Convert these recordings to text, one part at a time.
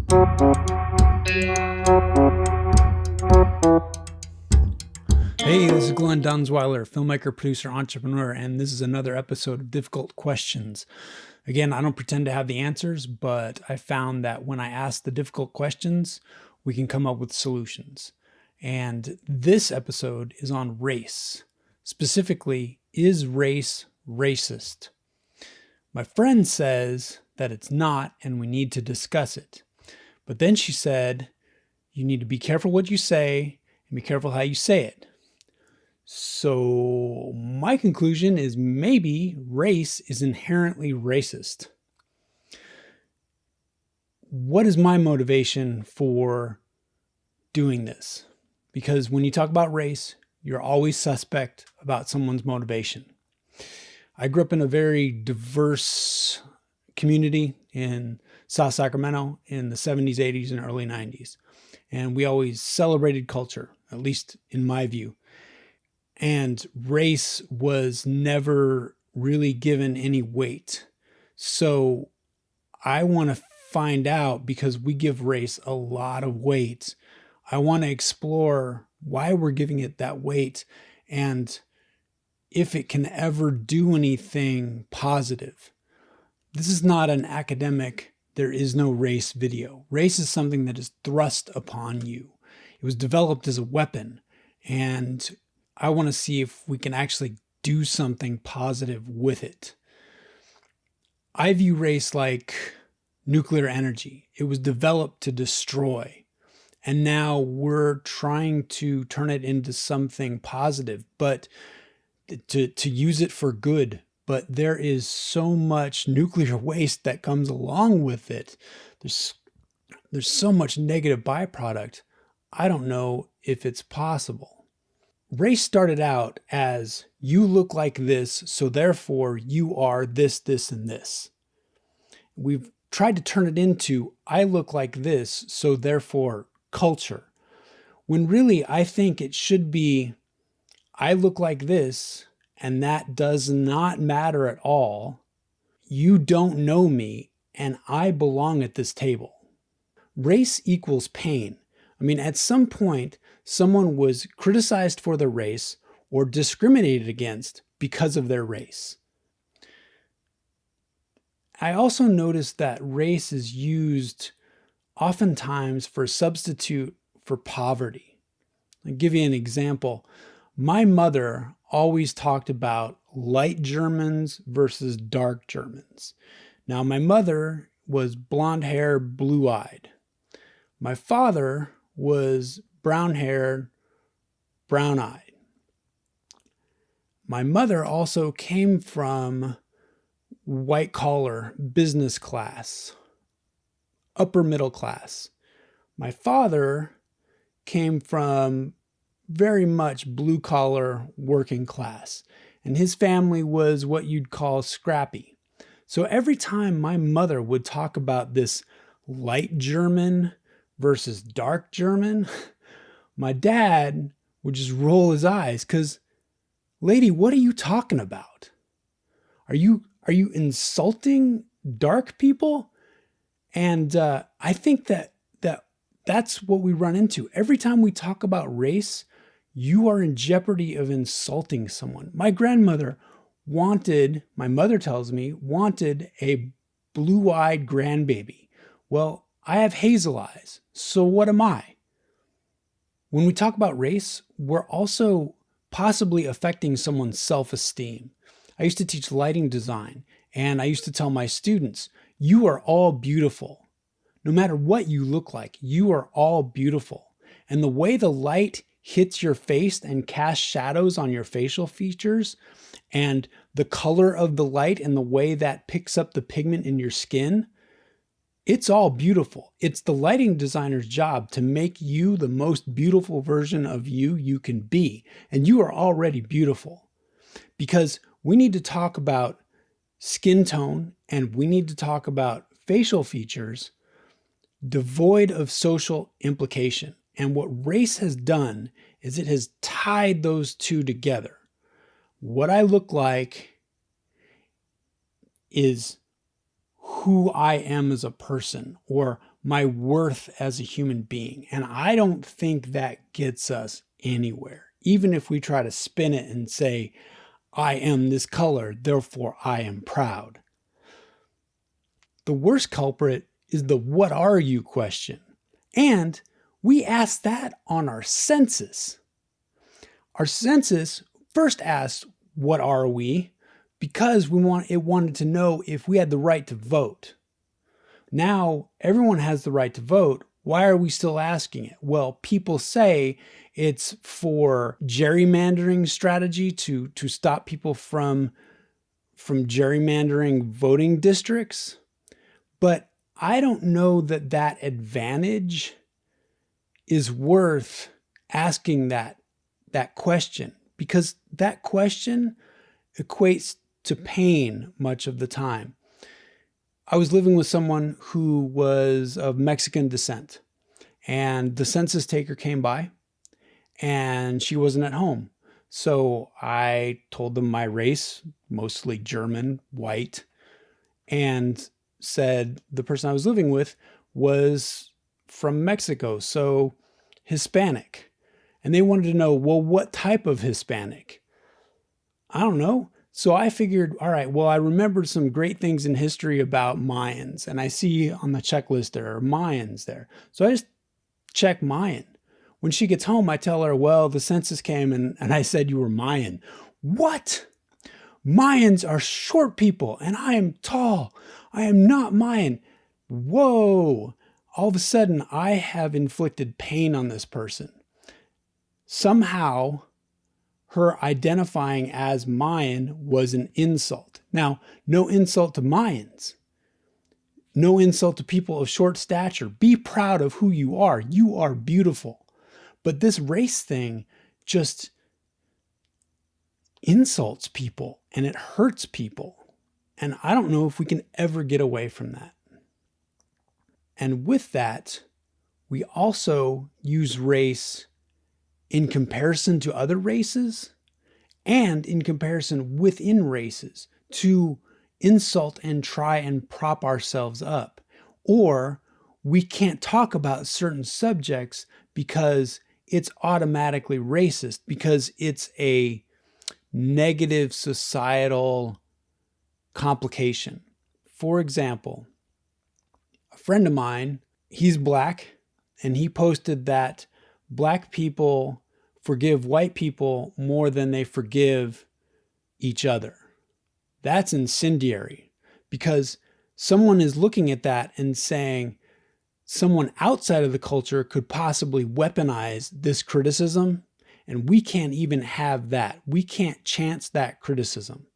Hey, this is Glen Dunzweiler, filmmaker, producer, entrepreneur, and this is another episode of Difficult Questions. Again, I don't pretend to have the answers, but I found that when I ask the difficult questions, we can come up with solutions. And this episode is on race. Specifically, is race racist? My friend says that it's not, and we need to discuss it. But then she said, you need to be careful what you say and be careful how you say it. So my conclusion is maybe race is inherently racist. What is my motivation for doing this? Because when you talk about race, you're always suspect about someone's motivation. I grew up in a very diverse community in South Sacramento in the 70s, 80s, and early 90s. And we always celebrated culture, at least in my view. And race was never really given any weight. So I want to find out, because we give race a lot of weight, I want to explore why we're giving it that weight and if it can ever do anything positive. This is not an academic, there is no race video. Race is something that is thrust upon you. It was developed as a weapon, and I want to see if we can actually do something positive with it. I view race like nuclear energy. It was developed to destroy, and now we're trying to turn it into something positive, but to use it for good. But there is so much nuclear waste that comes along with it. There's so much negative byproduct. I don't know if it's possible. Race started out as you look like this, so therefore you are this, this, and this. We've tried to turn it into I look like this, so therefore culture. When really I think it should be I look like this, and that does not matter at all. You don't know me, and I belong at this table. Race equals pain. I mean, at some point, someone was criticized for their race or discriminated against because of their race. I also noticed that race is used oftentimes for a substitute for poverty. I'll give you an example. My mother always talked about light Germans versus dark Germans. Now, my mother was blonde hair, blue-eyed. My father was brown-haired, brown-eyed. My mother also came from white-collar, business class, upper middle class. My father came from very much blue-collar, working class, and his family was what you'd call scrappy. So every time my mother would talk about this light German versus dark German, my dad would just roll his eyes because, lady, what are you talking about? Are you insulting dark people? And I think that's what we run into. Every time we talk about race, you are in jeopardy of insulting someone. My grandmother wanted, my mother tells me, wanted a blue-eyed grandbaby. Well, I have hazel eyes, so what am I? When we talk about race, we're also possibly affecting someone's self-esteem. I used to teach lighting design, and I used to tell my students, you are all beautiful. No matter what you look like, you are all beautiful. And the way the light hits your face and casts shadows on your facial features, and the color of the light and the way that picks up the pigment in your skin, it's all beautiful. It's the lighting designer's job to make you the most beautiful version of you can be. And you are already beautiful, because we need to talk about skin tone and we need to talk about facial features devoid of social implication. And what race has done is it has tied those two together. What I look like is who I am as a person or my worth as a human being. And I don't think that gets us anywhere. Even if we try to spin it and say, I am this color, therefore I am proud. The worst culprit is the what are you question. And we ask that on our census. Our census first asked, what are we? Because it wanted to know if we had the right to vote. Now, everyone has the right to vote. Why are we still asking it? Well, people say it's for gerrymandering strategy to stop people from gerrymandering voting districts. But I don't know that that advantage is worth asking that question, because that question equates to pain much of the time. I was living with someone who was of Mexican descent, and the census taker came by and she wasn't at home. So I told them my race, mostly German, white, and said the person I was living with was from Mexico, so Hispanic. And they wanted to know, well, what type of Hispanic? I don't know. So I figured, all right, well, I remembered some great things in history about Mayans, and I see on the checklist there are Mayans there. So I just check Mayan. When she gets home, I tell her, well, the census came and I said you were Mayan. What? Mayans are short people and I am tall. I am not Mayan. Whoa. All of a sudden, I have inflicted pain on this person. Somehow, her identifying as Mayan was an insult. Now, no insult to Mayans. No insult to people of short stature. Be proud of who you are. You are beautiful. But this race thing just insults people and it hurts people. And I don't know if we can ever get away from that. And with that, we also use race in comparison to other races and in comparison within races to insult and try and prop ourselves up. Or we can't talk about certain subjects because it's automatically racist, because it's a negative societal complication. For example, a friend of mine, he's black, and he posted that black people forgive white people more than they forgive each other. That's incendiary, because someone is looking at that and saying someone outside of the culture could possibly weaponize this criticism, and we can't even have that. We can't chance that criticism.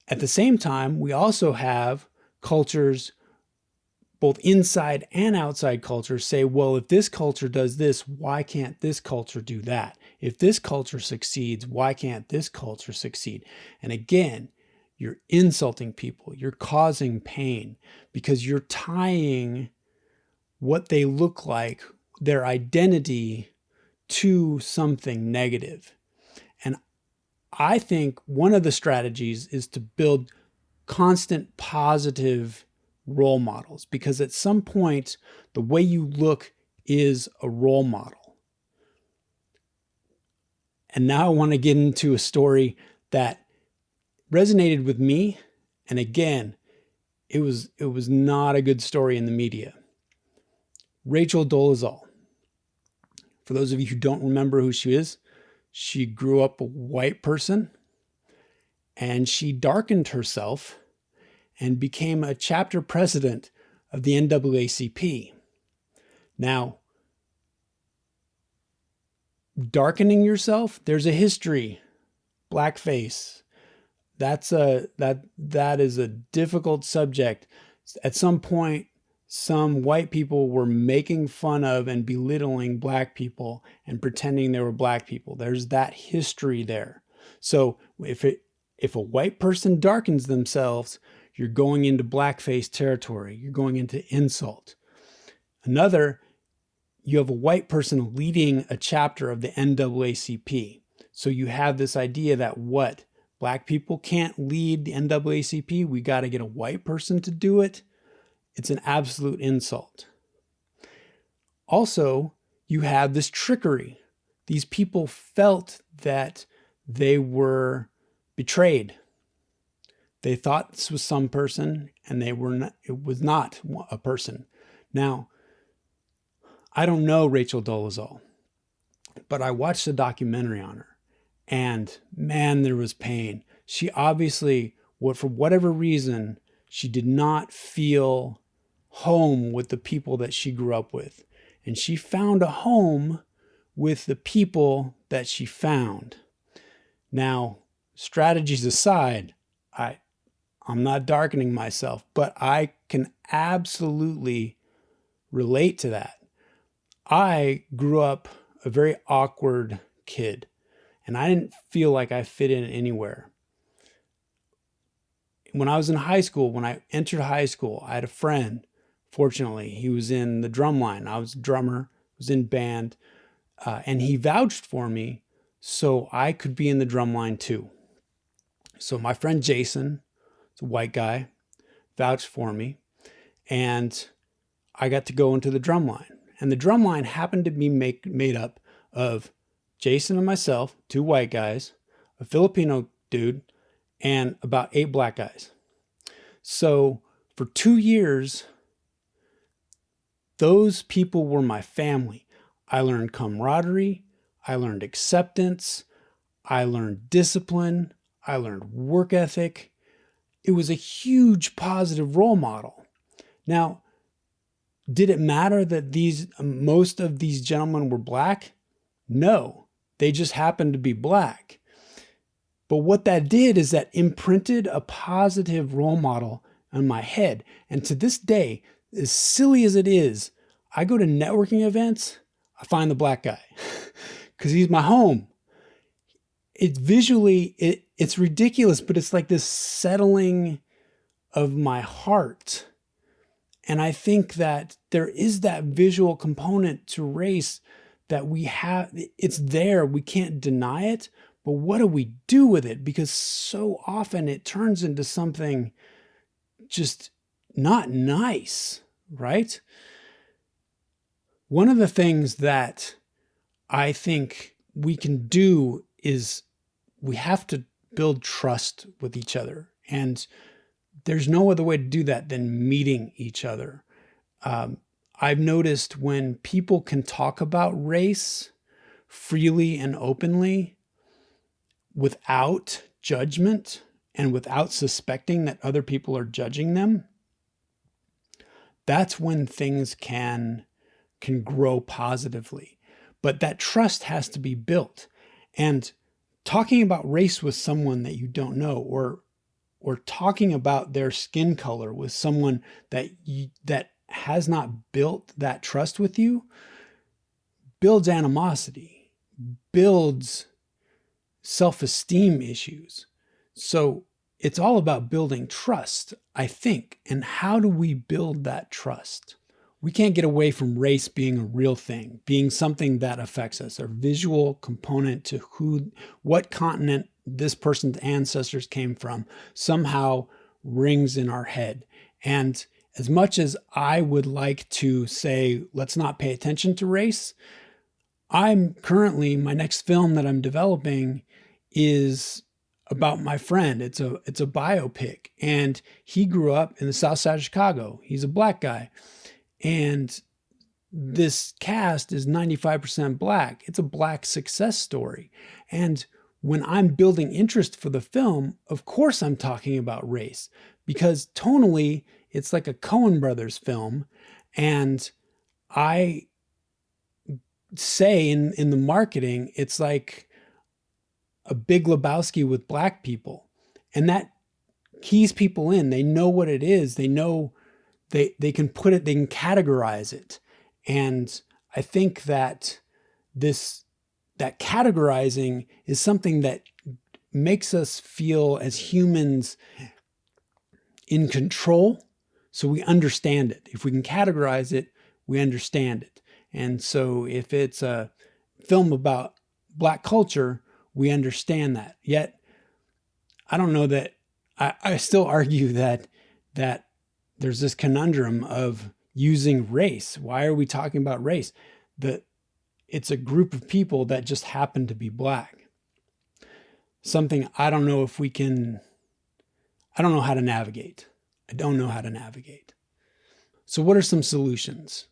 At the same time, we also have cultures, both inside and outside cultures, say, well, if this culture does this, why can't this culture do that? If this culture succeeds, why can't this culture succeed? And again, you're insulting people. You're causing pain because you're tying what they look like, their identity, to something negative. And I think one of the strategies is to build constant positive role models, because at some point, the way you look is a role model. And now I want to get into a story that resonated with me. And again, it was not a good story in the media. Rachel Dolezal. For those of you who don't remember who she is, she grew up a white person and she darkened herself and became a chapter president of the NAACP. Now, darkening yourself, there's a history. Blackface. That is a difficult subject. At some point, some white people were making fun of and belittling black people and pretending they were black people. There's that history there. So if a white person darkens themselves, you're going into blackface territory. You're going into insult. Another, you have a white person leading a chapter of the NAACP. So you have this idea that what? Black people can't lead the NAACP. We got to get a white person to do it. It's an absolute insult. Also, you have this trickery. These people felt that they were betrayed. They thought this was some person, and they were not, it was not a person. Now, I don't know Rachel Dolezal, but I watched a documentary on her, and man, there was pain. She obviously, for whatever reason, she did not feel home with the people that she grew up with. And she found a home with the people that she found. Now, strategies aside, I'm not darkening myself, but I can absolutely relate to that. I grew up a very awkward kid, and I didn't feel like I fit in anywhere. When I was in high school, when I entered high school, I had a friend. Fortunately, he was in the drum line. I was a drummer, was in band, and he vouched for me so I could be in the drum line too. So my friend Jason, it's a white guy, vouched for me, and I got to go into the drum line. And the drum line happened to be made up of Jason and myself, 2 white guys, a Filipino dude, and about 8 black guys. So for 2 years, those people were my family. I learned camaraderie. I learned acceptance. I learned discipline. I learned work ethic. It was a huge positive role model. Now, did it matter that most of these gentlemen were black? No, they just happened to be black. But what that did is that imprinted a positive role model on my head. And to this day, as silly as it is, I go to networking events, I find the black guy because he's my home. It's visually, it's ridiculous, but it's like this settling of my heart. And I think that there is that visual component to race that we have. It's there. We can't deny it. But what do we do with it? Because so often it turns into something just not nice, right? One of the things that I think we can do is we have to build trust with each other. And there's no other way to do that than meeting each other. I've noticed when people can talk about race freely and openly without judgment and without suspecting that other people are judging them, that's when things can grow positively. But that trust has to be built. And talking about race with someone that you don't know, or talking about their skin color with someone that has not built that trust with you, builds animosity, builds self-esteem issues. So it's all about building trust, I think. And how do we build that trust? We can't get away from race being a real thing, being something that affects us, a visual component to what continent this person's ancestors came from somehow rings in our head. And as much as I would like to say, let's not pay attention to race, my next film that I'm developing is about my friend. It's a biopic, and he grew up in the South Side of Chicago. He's a black guy. And this cast is 95% black. It's a black success story. And when I'm building interest for the film, of course I'm talking about race, because tonally it's like a Coen Brothers film. And I say in the marketing, it's like a Big Lebowski with black people. And that keys people in. They know what it is. They know they can put it, they can categorize it. And I think that that categorizing is something that makes us feel as humans in control. So we understand it. If we can categorize it, we understand it. And so if it's a film about black culture, we understand that. Yet I don't know that I still argue that there's this conundrum of using race. Why are we talking about race? It's a group of people that just happen to be black. Something I don't know I don't know how to navigate. I don't know how to navigate. So what are some solutions?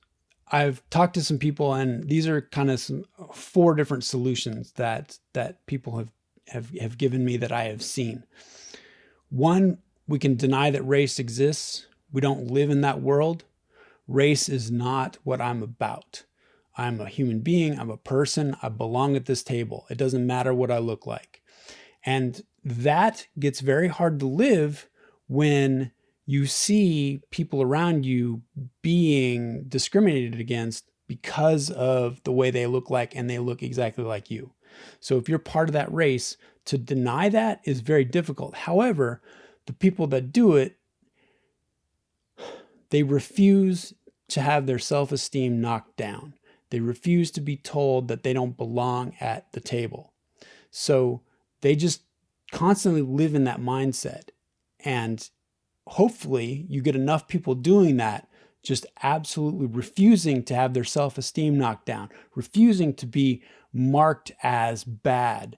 I've talked to some people, and these are kind of 4 different solutions that people have given me that I have seen. 1, we can deny that race exists. We don't live in that world. Race is not what I'm about. I'm a human being. I'm a person. I belong at this table. It doesn't matter what I look like. And that gets very hard to live when you see people around you being discriminated against because of the way they look like, and they look exactly like you. So if you're part of that race, to deny that is very difficult. However, the people that do it, they refuse to have their self-esteem knocked down. They refuse to be told that they don't belong at the table. So they just constantly live in that mindset. And hopefully you get enough people doing that, just absolutely refusing to have their self-esteem knocked down, refusing to be marked as bad,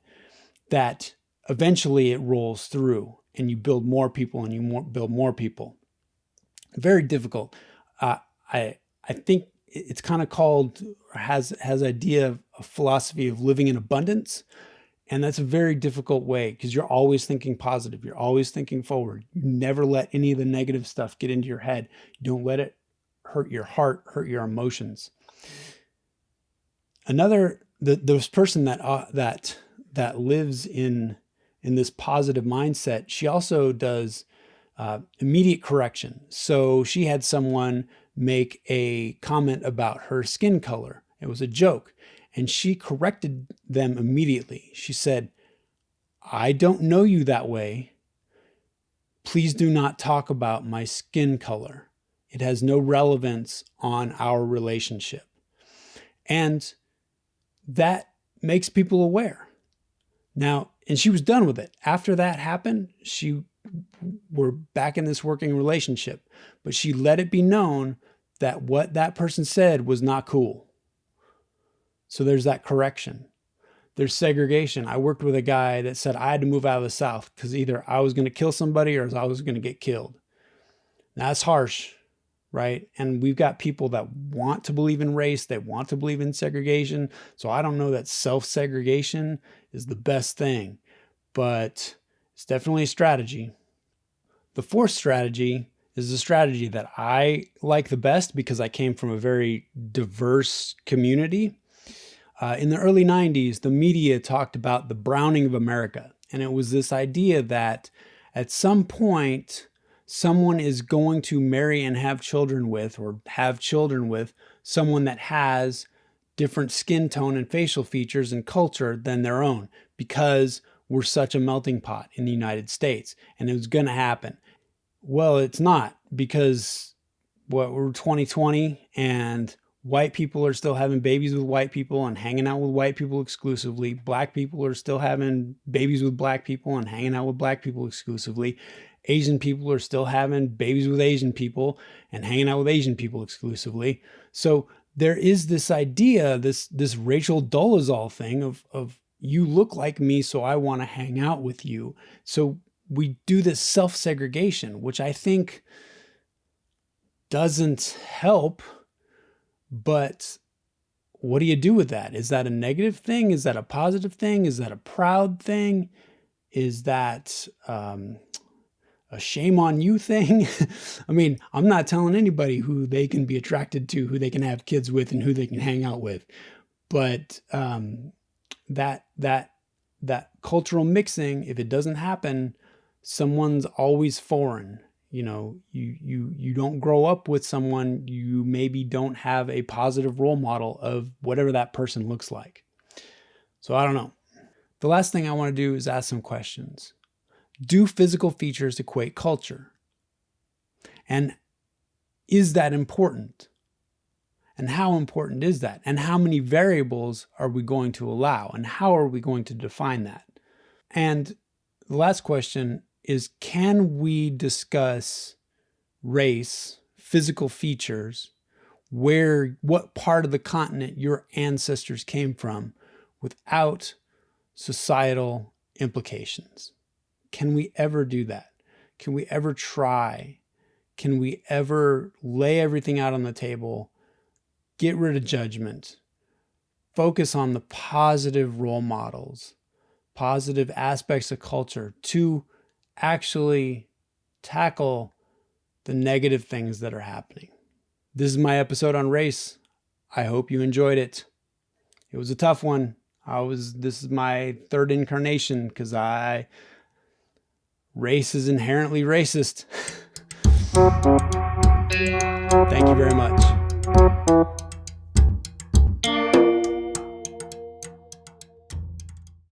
that eventually it rolls through and you build more people and you build more people. Very difficult. I think it's kind of called, or has idea of a philosophy of living in abundance. And that's a very difficult way, because you're always thinking positive. You're always thinking forward. You never let any of the negative stuff get into your head. You don't let it hurt your heart, hurt your emotions. This person that lives in this positive mindset, she also does immediate correction. So she had someone make a comment about her skin color. It was a joke. And she corrected them immediately. She said, "I don't know you that way. Please do not talk about my skin color. It has no relevance on our relationship." And that makes people aware. Now, and she was done with it. After that happened, we're back in this working relationship. But she let it be known that what that person said was not cool. So there's that correction. There's segregation. I worked with a guy that said I had to move out of the South because either I was going to kill somebody or I was going to get killed. Now, that's harsh, right? And we've got people that want to believe in race. They want to believe in segregation. So I don't know that self-segregation is the best thing, but it's definitely a strategy. The 4th strategy is a strategy that I like the best because I came from a very diverse community. In the early 90s, the media talked about the browning of America. And it was this idea that at some point, someone is going to marry and have children with, or have children with, someone that has different skin tone and facial features and culture than their own, because we're such a melting pot in the United States. And it was going to happen. Well, it's not, because we're 2020 and white people are still having babies with white people and hanging out with white people exclusively. Black people are still having babies with black people and hanging out with black people exclusively. Asian people are still having babies with Asian people and hanging out with Asian people exclusively. So there is this idea, this Rachel Dolezal thing of you look like me, so I want to hang out with you. So we do this self-segregation, which I think doesn't help. But what do you do with that? Is that a negative thing? Is that a positive thing? Is that a proud thing? Is that a shame on you thing? I mean, I'm not telling anybody who they can be attracted to, who they can have kids with, and who they can hang out with. But that cultural mixing, if it doesn't happen, someone's always foreign. You know, you don't grow up with someone, you maybe don't have a positive role model of whatever that person looks like. So I don't know. The last thing I want to do is ask some questions. Do physical features equate culture? And is that important? And how important is that? And how many variables are we going to allow? And how are we going to define that? And the last question is, can we discuss race, physical features, what part of the continent your ancestors came from without societal implications? Can we ever do that? Can we ever try? Can we ever lay everything out on the table, get rid of judgment, focus on the positive role models, positive aspects of culture to actually tackle the negative things that are happening? This is my episode on race. I hope you enjoyed it. It was a tough one. This is my third incarnation because race is inherently racist. Thank you very much.